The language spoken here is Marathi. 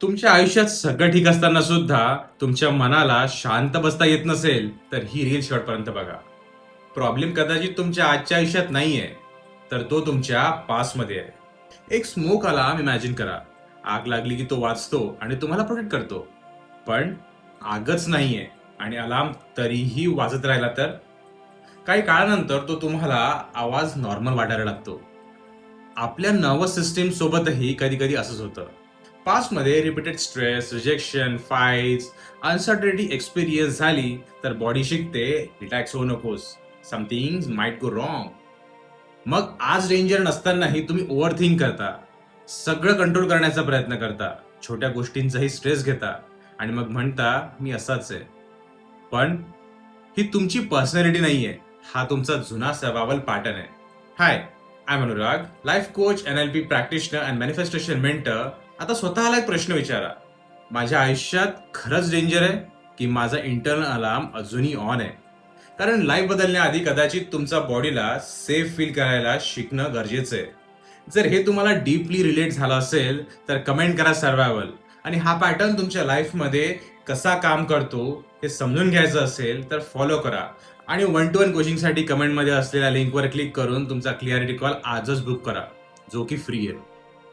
तुमच्या आयुष्यात सगळं ठीक असताना सुद्धा तुमच्या मनाला शांत बसता येत नसेल, तर ही रील शेवटपर्यंत बघा. प्रॉब्लेम कदाचित तुमच्या आजच्या आयुष्यात नाहीये, तर तो तुमच्या पास्टमध्ये आहे. एक स्मोक अलार्म इमॅजिन करा. आग लागली की तो वाजतो आणि तुम्हाला प्रोटेक्ट करतो. पण आगच नाहीये आणि अलार्म तरीही वाजत राहिला तर? काही काळानंतर तो तुम्हाला आवाज नॉर्मल वाटायला लागतो. आपल्या नर्वस सिस्टीम सोबतही कधी-कधी असंच होतं. पास्टमध्ये repeated stress, rejection, fights, uncertainty experience झाली, तर बॉडी शिकते, रिलॅक्स होऊ नकोस. Something might go wrong. मग आज डेंजर नसतानाही तुम्ही ओव्हरथिंक करता. सगळं कंट्रोल करण्याचा प्रयत्न करता. छोट्या गोष्टींचाही स्ट्रेस घेता आणि मग म्हणता, मी असाच आहे. पण ही तुमची पर्सनॅलिटी नाहीये. हा तुमचा जुना सर्व्हायव्हल पॅटर्न आहे. Hi, I am Anurag, life coach, NLP practitioner and manifestation mentor. आता स्वतःला एक प्रश्न विचारा. माझ्या आयुष्यात खरंच डेंजर आहे की माझा इंटरनल अलार्म अजूनही ऑन आहे? कारण लाईफ बदलण्याआधी कदाचित तुमचा बॉडीला सेफ फील करायला शिकणं गरजेचं आहे. जर हे तुम्हाला डीपली रिलेट झालं असेल, तर कमेंट करा सर्व्हायव्हल. आणि हा पॅटर्न तुमच्या लाईफमध्ये कसा काम करतो हे समजून घ्यायचं असेल तर फॉलो करा. आणि 1-to-1 कोचिंगसाठी कमेंटमध्ये असलेल्या लिंकवर क्लिक करून तुमचा क्लिअरिटी कॉल आजच बुक करा, जो की फ्री आहे.